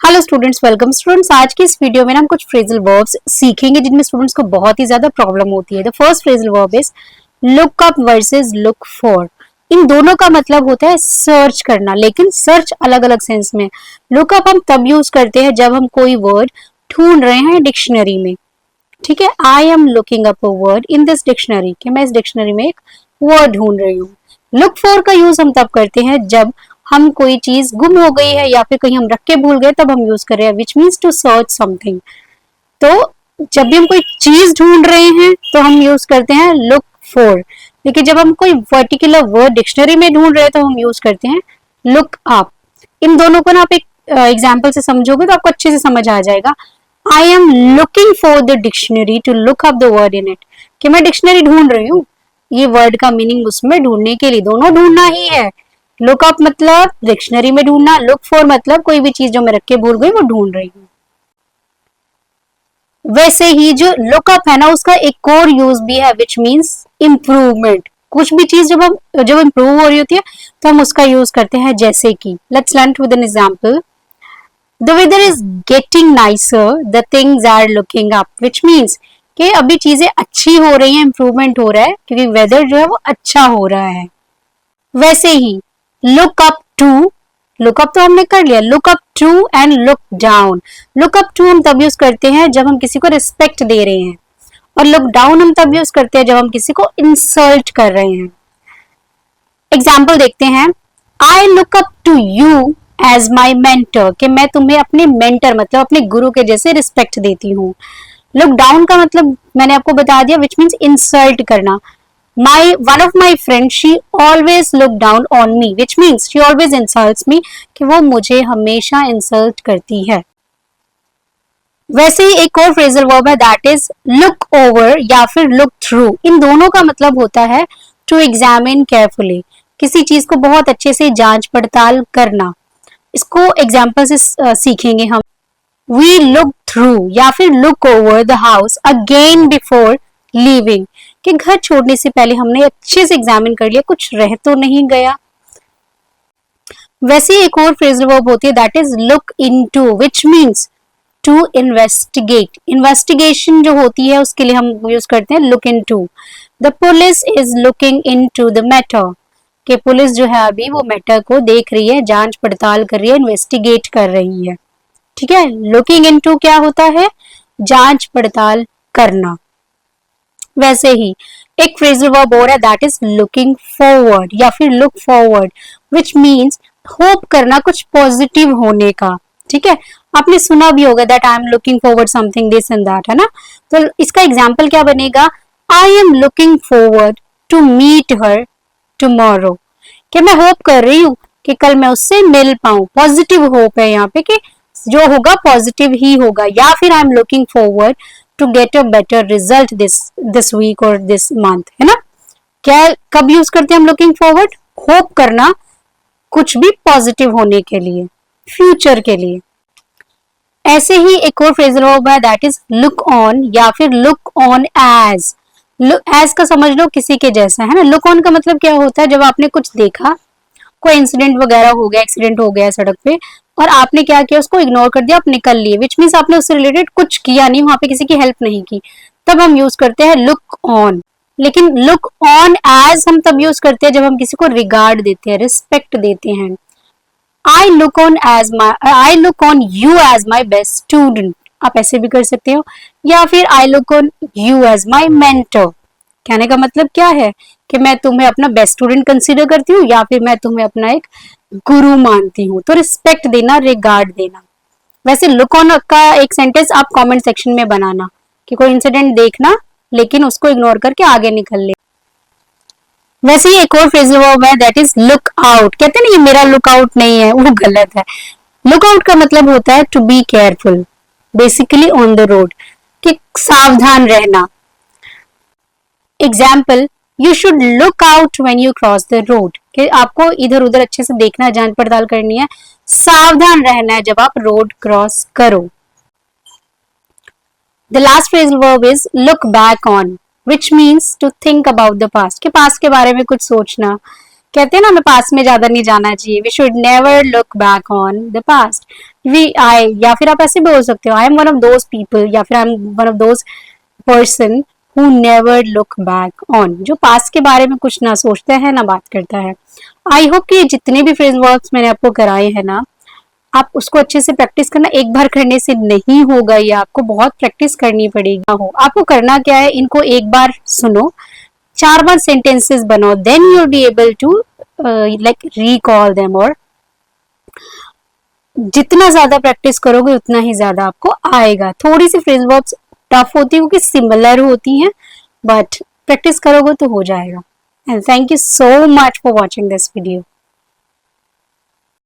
Hello students, welcome students. आज की इस वीडियो में हम कुछ फ्रेजल वर्ब्स सीखेंगे जिनमें स्टूडेंट्स को बहुत ही ज्यादा प्रॉब्लम होती है। The first phrasal verb is look up versus look for. इन दोनों का मतलब होता है सर्च करना, लेकिन सर्च अलग अलग सेंस में। लुक अप हम तब यूज करते हैं जब हम कोई वर्ड ढूंढ रहे हैं डिक्शनरी में। ठीक है, आई am looking up a word in this dictionary, कि मैं इस डिक्शनरी में एक वर्ड ढूंढ रही हूँ। लुक फॉर का यूज हम तब करते हैं जब हम कोई चीज गुम हो गई है या फिर कहीं हम रख के भूल गए, तब हम यूज कर रहे हैं, which means to search something. तो जब भी हम कोई चीज ढूंढ रहे हैं तो हम यूज करते हैं लुक फॉर, लेकिन जब हम कोई पर्टिकुलर वर्ड डिक्शनरी में ढूंढ रहे हैं तो हम यूज करते हैं लुक अप। इन दोनों को ना आप एक एग्जाम्पल से समझोगे तो आपको अच्छे से समझ आ जाएगा। I am looking for the dictionary to look up the word in it, कि मैं डिक्शनरी ढूंढ रही हूँ, ये वर्ड का मीनिंग उसमें ढूंढने के लिए, दोनों ढूंढना ही है। लुक अप मतलब डिक्शनरी में ढूंढना, लुक फॉर मतलब कोई भी चीज जो मैं रख के भूल गई वो ढूंढ रही हूँ। वैसे ही जो लुक अप है ना, उसका एक और यूज भी है विच मीन्स इम्प्रूवमेंट। कुछ भी चीज जब इम्प्रूव हो रही होती है तो हम उसका यूज करते हैं, जैसे कि let's learn with an example. The weather is getting nicer, the things are looking up, which means कि अभी चीजें अच्छी हो रही हैं, इम्प्रूवमेंट हो रहा है क्योंकि वेदर जो है वो अच्छा हो रहा है। वैसे ही look up to, look up तो हमने कर लिया, look up to and look down. Look up to हम तब यूज करते हैं जब हम किसी को रिस्पेक्ट दे रहे हैं, और लुक डाउन हम तब यूज करते हैं जब हम किसी को इंसल्ट कर रहे हैं। एग्जाम्पल देखते हैं। I look up to you as my mentor, कि मैं तुम्हें अपने मेंटर मतलब अपने गुरु के जैसे रिस्पेक्ट देती हूँ। लुक डाउन का मतलब मैंने आपको बता दिया, विच मीन्स इंसल्ट करना। One of my friends, she always look down on me, which means she always insults me, कि वो मुझे हमेशा इंसल्ट करती है। वैसे ही एक और फ्रेजल वर्ब है, दैट इज लुक ओवर या फिर लुक थ्रू। इन दोनों का मतलब होता है टू एग्जामिन केयरफुली, किसी चीज को बहुत अच्छे से जांच पड़ताल करना। इसको एग्जाम्पल से सीखेंगे हम। वी लुक थ्रू या फिर look over the house again before leaving, कि घर छोड़ने से पहले हमने अच्छे से एग्जामिन कर लिया, कुछ रह तो नहीं गया। वैसे एक और फ्रेजल वर्ब होती है, that is look into, which means to investigate. Investigation जो होती है उसके लिए हम यूज करते हैं look into. The police is looking into the matter, कि पुलिस जो है अभी वो मैटर को देख रही है, जांच पड़ताल कर रही है, इन्वेस्टिगेट कर रही है। ठीक है, लुकिंग इनटू क्या होता है, जांच पड़ताल करना। वैसे ही एक फ्रेजल वर्ब और है, दैट इज लुकिंग फॉरवर्ड या फिर look forward, which means hope करना कुछ पॉजिटिव होने का। ठीक है, आपने सुना भी होगा that I am looking forward something this and that, है ना। तो इसका एग्जाम्पल क्या बनेगा, I am looking forward to meet her tomorrow, कि मैं होप कर रही हूँ कि कल मैं उससे मिल पाऊं। पॉजिटिव होप है यहाँ पे कि जो होगा पॉजिटिव ही होगा। या फिर I am looking forward to get a better result this week और दिस मंथ, है ना। क्या कब यूज करते हैं हम लुकिंग फॉरवर्ड, होप करना कुछ भी पॉजिटिव होने के लिए, फ्यूचर के लिए। ऐसे ही एक और फ्रेजल वर्ब है, दैट इज लुक ऑन या फिर look on as. Look as का समझ लो किसी के जैसा, है ना। लुक ऑन का मतलब क्या होता है, जब आपने कुछ देखा, कोई इंसिडेंट वगैरह हो गया, एक्सीडेंट हो गया सड़क पे, और आपने क्या किया, उसको इग्नोर कर दिया, आप निकल लिए, विच मीन्स आपने उससे रिलेटेड कुछ किया नहीं, वहां पे किसी की हेल्प नहीं की, तब हम यूज करते हैं लुक ऑन। लेकिन लुक ऑन एज हम तब यूज करते हैं जब हम किसी को रिगार्ड देते हैं, रिस्पेक्ट देते हैं। I look on you as my best student, आप ऐसे भी कर सकते हो। या फिर I look on you as my mentor, कहने का मतलब क्या है कि मैं तुम्हें अपना बेस्ट स्टूडेंट कंसीडर करती हूँ या फिर मैं तुम्हें अपना एक गुरु मानती हूँ। तो रिस्पेक्ट देना, रिगार्ड देना। वैसे लुक ऑन का एक सेंटेंस आप कमेंट सेक्शन में बनाना, कि कोई इंसिडेंट देखना लेकिन उसको इग्नोर करके आगे निकल ले। वैसे ही एक और फ्रेजल वर्ब है, दैट इज लुक आउट। कहते नहीं ये मेरा लुक आउट नहीं है, वो गलत है। लुक आउट का मतलब होता है to be careful, basically on the road, कि सावधान रहना। Example, you should look out when you cross the road, कि आपको इधर उधर अच्छे से देखना है, जांच पड़ताल करनी है, सावधान रहना है जब आप रोड क्रॉस करो। The last phrasal verb is look back on, which means to think about the past, के पास्ट के बारे में कुछ सोचना, कहते हैं ना हमें पास्ट में ज्यादा नहीं जाना चाहिए, we should never look back on the past. We I, या फिर आप ऐसे बोल सकते हो I am one of those people, या फिर I am one of those person who never look back on, जो पास्ट के बारे में कुछ ना सोचता है ना बात करता है। आई होप कि जितने भी फ्रेज वर्क्स मैंने आपको कराए हैं ना, आप उसको अच्छे से प्रैक्टिस करना। एक बार करने से नहीं होगा, ये आपको बहुत प्रैक्टिस करनी पड़ेगी। हो आपको करना क्या है, इनको एक बार सुनो, 4 बार सेंटेंसेस बनाओ, then you will be able to like recall them. और जितना ज्यादा प्रैक्टिस करोगे उतना ही ज्यादा आपको आएगा। थोड़ी सी फ्रेज वर्ब्स टफ होती है क्योंकि सिमिलर होती हैं, बट प्रैक्टिस करोगे तो हो जाएगा। And thank you so much for watching this video.